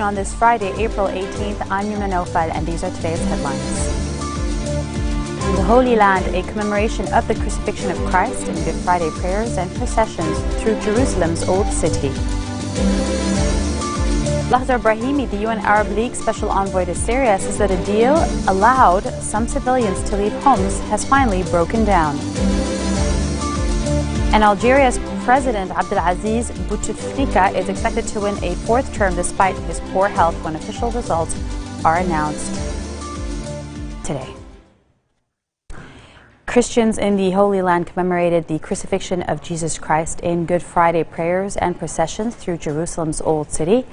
on this Friday, April 18th. I'm Yumna Naufal, and these are today's headlines. In the Holy Land, a commemoration of the crucifixion of Christ in Good Friday prayers and processions through Jerusalem's Old City. Lahza Brahimi, the UN Arab League Special Envoy to Syria, says that a deal allowed some civilians to leave homes has finally broken down. And Algeria's President Abdelaziz Bouteflika is expected to win a fourth term despite his poor health when official results are announced today. Christians in the Holy Land commemorated the crucifixion of Jesus Christ in Good Friday prayers and processions through Jerusalem's Old City.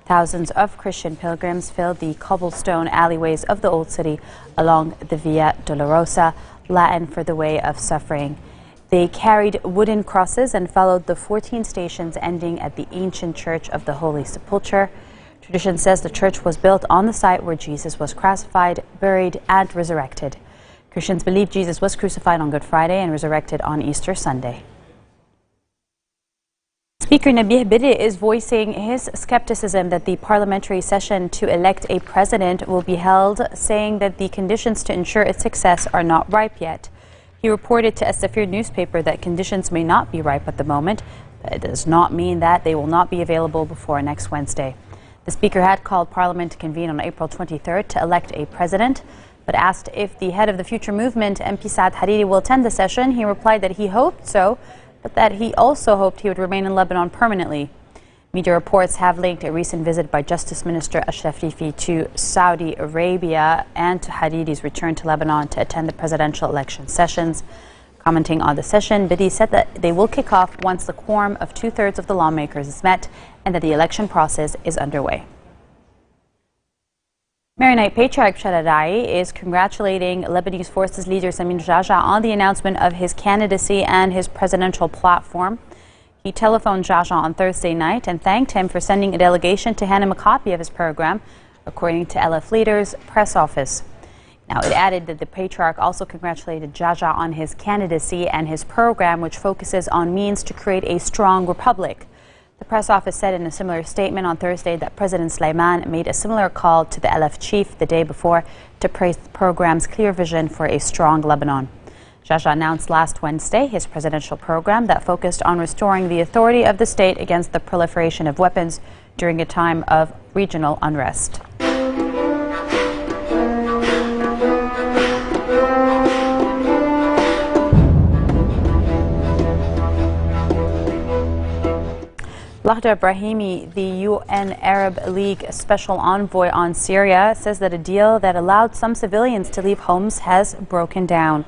Thousands of Christian pilgrims filled the cobblestone alleyways of the Old City along the Via Dolorosa, Latin for the Way of Suffering. They carried wooden crosses and followed the 14 stations ending at the ancient Church of the Holy Sepulchre. Tradition says the church was built on the site where Jesus was crucified, buried, and resurrected. Christians believe Jesus was crucified on Good Friday and resurrected on Easter Sunday. Speaker Nabih Berri is voicing his skepticism that the parliamentary session to elect a president will be held, saying that the conditions to ensure its success are not ripe yet. He reported to As-Safir newspaper that conditions may not be ripe at the moment, but it does not mean that they will not be available before next Wednesday. The Speaker had called Parliament to convene on April 23rd to elect a president, but asked if the head of the Future Movement, MP Saad Hariri, will attend the session. He replied that he hoped so, but that he also hoped he would remain in Lebanon permanently. Media reports have linked a recent visit by Justice Minister Ashraf Rifi to Saudi Arabia and to Hariri's return to Lebanon to attend the presidential election sessions. Commenting on the session, Bidi said that they will kick off once the quorum of 2/3 of the lawmakers is met and that the election process is underway. Maronite Patriarch Sharadai is congratulating Lebanese Forces leader Samin Jaja on the announcement of his candidacy and his presidential platform. He telephoned Jaja on Thursday night and thanked him for sending a delegation to hand him a copy of his program, according to LF Leader's press office. Now, it added that the Patriarch also congratulated Jaja on his candidacy and his program, which focuses on means to create a strong republic. The press office said in a similar statement on Thursday that President Sulaiman made a similar call to the LF chief the day before to praise the program's clear vision for a strong Lebanon. Jaja announced last Wednesday his presidential program that focused on restoring the authority of the state against the proliferation of weapons during a time of regional unrest. Lahza Brahimi, the UN Arab League Special Envoy on Syria, says that a deal that allowed some civilians to leave homes has broken down.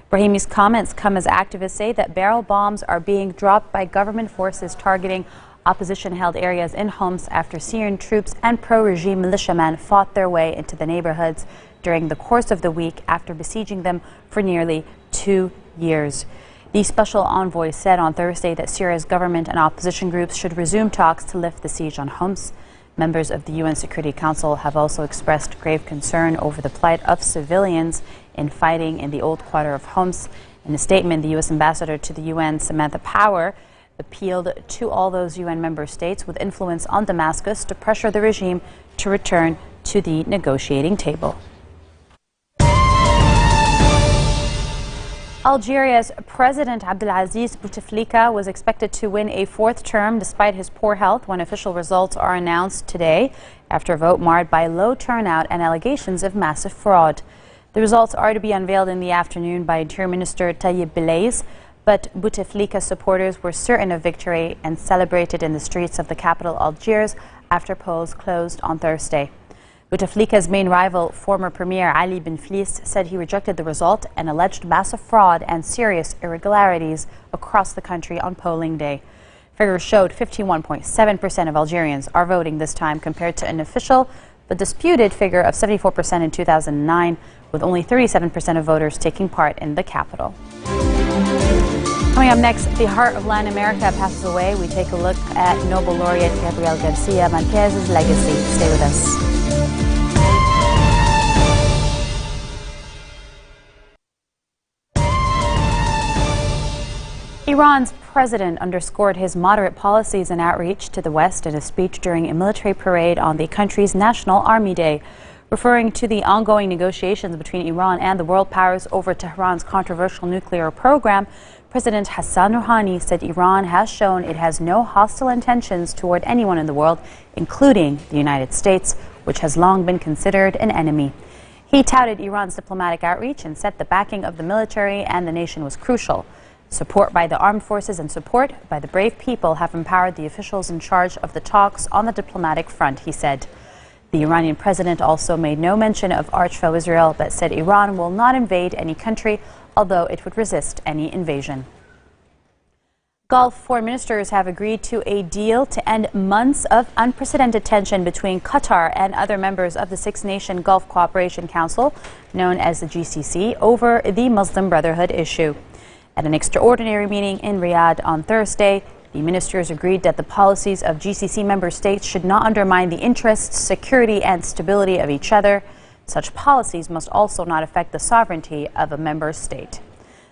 Brahimi's comments come as activists say that barrel bombs are being dropped by government forces targeting opposition-held areas in Homs after Syrian troops and pro-regime militiamen fought their way into the neighborhoods during the course of the week after besieging them for nearly 2 years. The special envoy said on Thursday that Syria's government and opposition groups should resume talks to lift the siege on Homs. Members of the UN Security Council have also expressed grave concern over the plight of civilians in fighting in the old quarter of Homs. In a statement, the U.S. ambassador to the UN, Samantha Power, appealed to all those UN member states with influence on Damascus to pressure the regime to return to the negotiating table. Algeria's President Abdelaziz Bouteflika was expected to win a fourth term despite his poor health when official results are announced today after a vote marred by low turnout and allegations of massive fraud. The results are to be unveiled in the afternoon by Interior Minister Tayyip Belays, but Bouteflika supporters were certain of victory and celebrated in the streets of the capital Algiers after polls closed on Thursday. Bouteflika's main rival, former Premier Ali Ben Fliss, said he rejected the result and alleged massive fraud and serious irregularities across the country on polling day. Figures showed 51.7% of Algerians are voting this time compared to an official but disputed figure of 74% in 2009, with only 37% of voters taking part in the capital. Coming up next, the heart of Latin America passes away. We take a look at Nobel laureate Gabriel Garcia Marquez's legacy. Stay with us. Iran's president underscored his moderate policies and outreach to the West in a speech during a military parade on the country's National Army Day. Referring to the ongoing negotiations between Iran and the world powers over Tehran's controversial nuclear program, President Hassan Rouhani said Iran has shown it has no hostile intentions toward anyone in the world, including the United States, which has long been considered an enemy. He touted Iran's diplomatic outreach and said the backing of the military and the nation was crucial. Support by the armed forces and support by the brave people have empowered the officials in charge of the talks on the diplomatic front, he said. The Iranian president also made no mention of arch-foe Israel, but said Iran will not invade any country, although it would resist any invasion. Gulf foreign ministers have agreed to a deal to end months of unprecedented tension between Qatar and other members of the six-nation Gulf Cooperation Council, known as the GCC, over the Muslim Brotherhood issue. At an extraordinary meeting in Riyadh on Thursday, the ministers agreed that the policies of GCC member states should not undermine the interests, security, and stability of each other. Such policies must also not affect the sovereignty of a member state.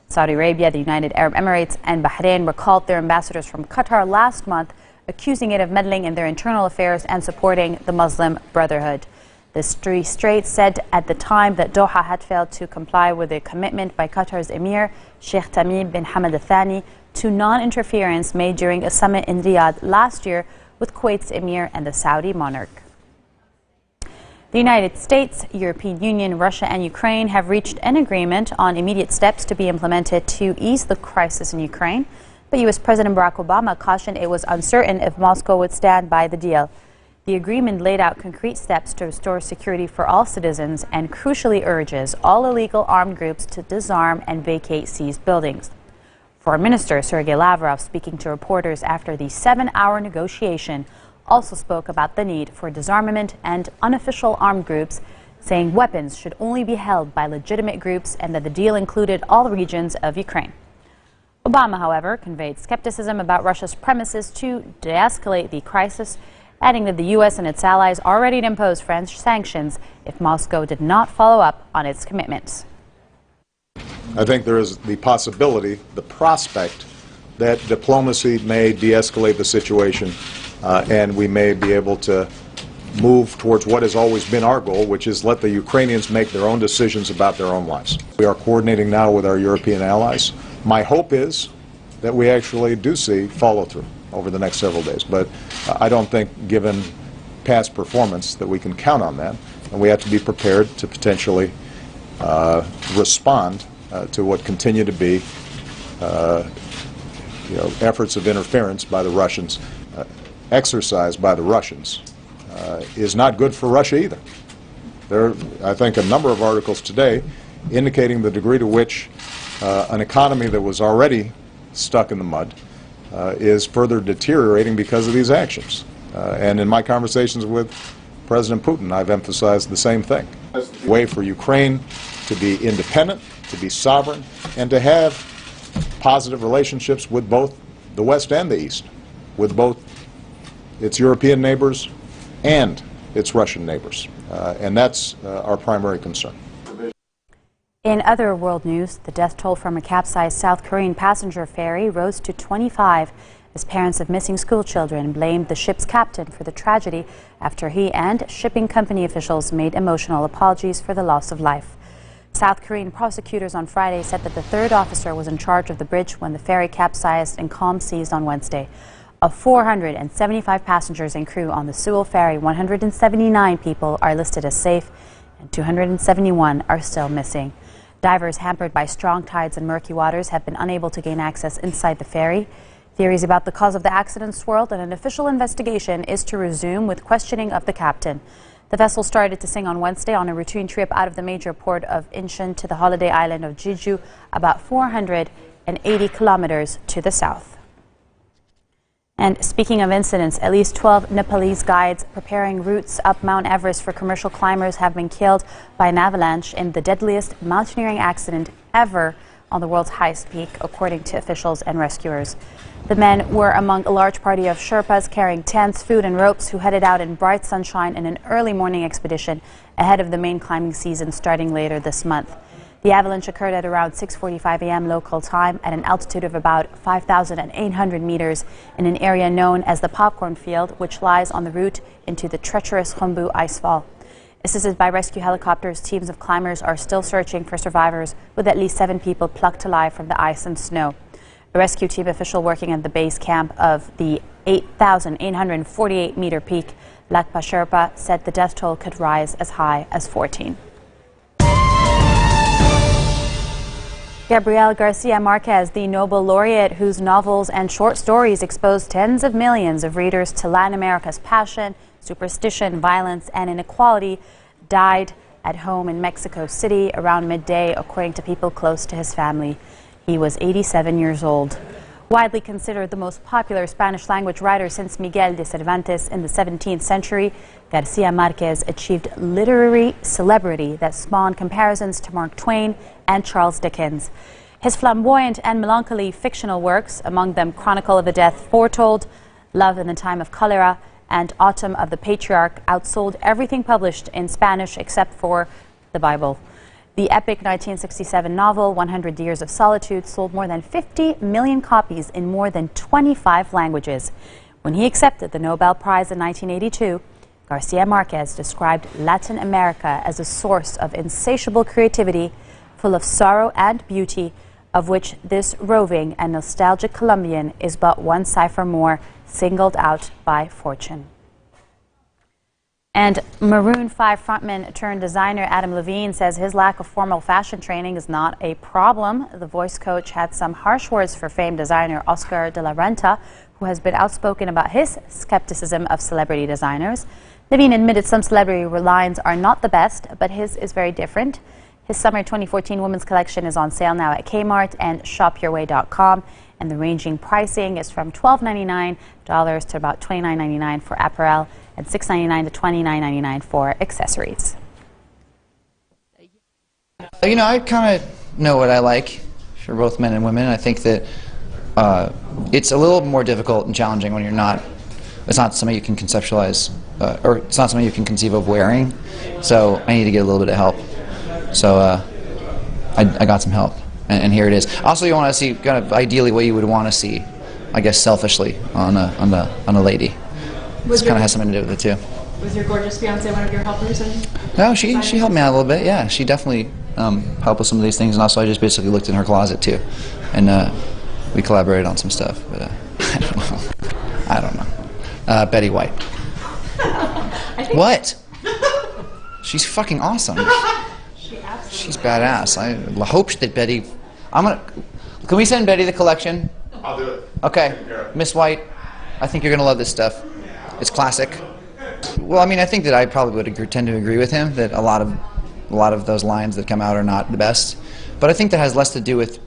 Saudi Arabia, the United Arab Emirates, and Bahrain recalled their ambassadors from Qatar last month, accusing it of meddling in their internal affairs and supporting the Muslim Brotherhood. The Strait said at the time that Doha had failed to comply with a commitment by Qatar's Emir, Sheikh Tamim bin Hamad Al Thani, to non-interference made during a summit in Riyadh last year with Kuwait's Emir and the Saudi monarch. The United States, European Union, Russia and Ukraine have reached an agreement on immediate steps to be implemented to ease the crisis in Ukraine. But U.S. President Barack Obama cautioned it was uncertain if Moscow would stand by the deal. The agreement laid out concrete steps to restore security for all citizens and crucially urges all illegal armed groups to disarm and vacate seized buildings. Foreign Minister Sergei Lavrov, speaking to reporters after the 7-hour negotiation, also spoke about the need for disarmament and unofficial armed groups, saying weapons should only be held by legitimate groups and that the deal included all regions of Ukraine. Obama, however, conveyed skepticism about Russia's premises to de-escalate the crisis, adding that the U.S. and its allies are ready to impose French sanctions if Moscow did not follow up on its commitments. I think there is the possibility, the prospect, that diplomacy may de-escalate the situation and we may be able to move towards what has always been our goal, which is let the Ukrainians make their own decisions about their own lives. We are coordinating now with our European allies. My hope is that we actually do see follow-through over the next several days, but I don't think, given past performance, that we can count on that, and we have to be prepared to potentially respond to what continue to be efforts of interference by the Russians, exercised by the Russians, is not good for Russia either. There are, I think, a number of articles today indicating the degree to which an economy that was already stuck in the mud is further deteriorating because of these actions. And in my conversations with President Putin, I've emphasized the same thing. A way for Ukraine to be independent, to be sovereign, and to have positive relationships with both the West and the East, with both its European neighbors and its Russian neighbors. And that's our primary concern. In other world news, the death toll from a capsized South Korean passenger ferry rose to 25 as parents of missing school children blamed the ship's captain for the tragedy after he and shipping company officials made emotional apologies for the loss of life. South Korean prosecutors on Friday said that the third officer was in charge of the bridge when the ferry capsized in calm seas on Wednesday. Of 475 passengers and crew on the Sewol ferry, 179 people are listed as safe and 271 are still missing. Divers hampered by strong tides and murky waters have been unable to gain access inside the ferry. Theories about the cause of the accident swirled, and an official investigation is to resume with questioning of the captain. The vessel started to sink on Wednesday on a routine trip out of the major port of Incheon to the holiday island of Jeju, about 480 kilometers to the south. And speaking of incidents, at least 12 Nepalese guides preparing routes up Mount Everest for commercial climbers have been killed by an avalanche in the deadliest mountaineering accident ever on the world's highest peak, according to officials and rescuers. The men were among a large party of Sherpas carrying tents, food and ropes who headed out in bright sunshine in an early morning expedition ahead of the main climbing season starting later this month. The The avalanche occurred at around 6:45 a.m. local time at an altitude of about 5,800 meters in an area known as the Popcorn Field, which lies on the route into the treacherous Khumbu icefall. Assisted by rescue helicopters, teams of climbers are still searching for survivors, with at least 7 people plucked alive from the ice and snow. A rescue team official working at the base camp of the 8,848-meter peak, Lakpa Sherpa, said the death toll could rise as high as 14. Gabriel Garcia Marquez, the Nobel laureate whose novels and short stories exposed tens of millions of readers to Latin America's passion, superstition, violence, and inequality, died at home in Mexico City around midday, according to people close to his family. He was 87 years old. Widely considered the most popular Spanish-language writer since Miguel de Cervantes in the 17th century, Garcia Marquez achieved literary celebrity that spawned comparisons to Mark Twain and Charles Dickens. His flamboyant and melancholy fictional works, among them Chronicle of the Death Foretold, Love in the Time of Cholera, and Autumn of the Patriarch, outsold everything published in Spanish except for the Bible. The epic 1967 novel, 100 Years of Solitude, sold more than 50 million copies in more than 25 languages. When he accepted the Nobel Prize in 1982, Garcia Marquez described Latin America as a source of insatiable creativity, full of sorrow and beauty, of which this roving and nostalgic Colombian is but one cipher more, singled out by fortune. And Maroon 5 frontman turned designer Adam Levine says his lack of formal fashion training is not a problem. The voice coach had some harsh words for famed designer Oscar de la Renta, who has been outspoken about his skepticism of celebrity designers. Levine admitted some celebrity lines are not the best, but his is very different. His summer 2014 women's collection is on sale now at Kmart and shopyourway.com. And the ranging pricing is from $12.99 to about $29.99 for apparel and $6.99 to $29.99 for accessories. You know, I kind of know what I like for both men and women. I think that it's a little more difficult and challenging when it's not something you can conceptualize, or it's not something you can conceive of wearing. So I need to get a little bit of help. So I got some help. And here it is. Also, you want to see kind of ideally what you would want to see, I guess, selfishly on a lady. This kind of has something to do with it too. Was your gorgeous fiance one of your helpers? No, she helped me out a little bit. Yeah, she definitely helped with some of these things, and also I just basically looked in her closet too, and we collaborated on some stuff. But I don't know. Betty White. What? She's fucking awesome. She's badass. I hope that Betty. Can we send Betty the collection? I'll do it. Okay, Miss White. I think you're gonna love this stuff. It's classic. Well, I mean, I think that I probably would tend to agree with him that a lot of those lines that come out are not the best. But I think that has less to do with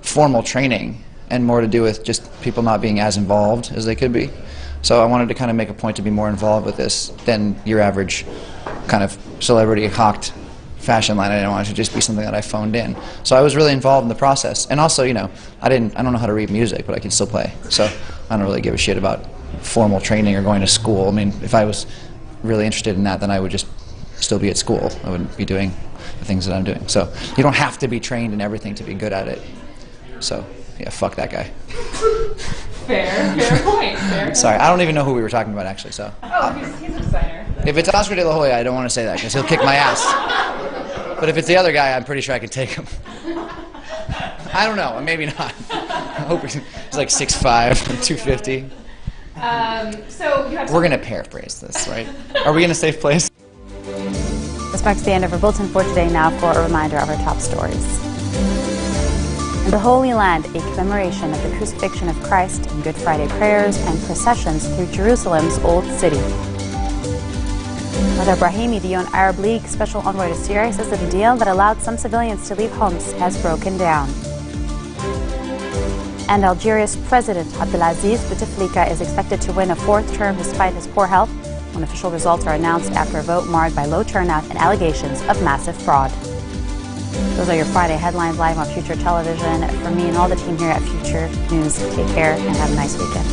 formal training and more to do with just people not being as involved as they could be. So I wanted to kind of make a point to be more involved with this than your average kind of celebrity hawked fashion line. I didn't want it to just be something that I phoned in. So I was really involved in the process. And also, you know, I don't know how to read music, but I can still play. So I don't really give a shit about formal training or going to school. I mean, if I was really interested in that, then I would just still be at school. I wouldn't be doing the things that I'm doing. So you don't have to be trained in everything to be good at it. So yeah, fuck that guy. Fair point. Fair. Sorry, I don't even know who we were talking about actually. So. Oh, he's a designer. If it's Oscar de la Hoya, I don't want to say that because he'll kick my ass. But if it's the other guy, I'm pretty sure I can take him. I don't know, maybe not. I hope he's like 6'5", 250. So you have. We're gonna paraphrase this, right? Are we in a safe place? This marks the end of our bulletin for today. Now for a reminder of our top stories. In the Holy Land, a commemoration of the crucifixion of Christ and Good Friday prayers and processions through Jerusalem's Old City. Mother Brahimi, the UN Arab League Special Envoy to Syria, says that the deal that allowed some civilians to leave Homs has broken down. And Algeria's President Abdelaziz Bouteflika is expected to win a fourth term despite his poor health, when official results are announced after a vote marred by low turnout and allegations of massive fraud. Those are your Friday headlines live on Future Television. From me and all the team here at Future News, take care and have a nice weekend.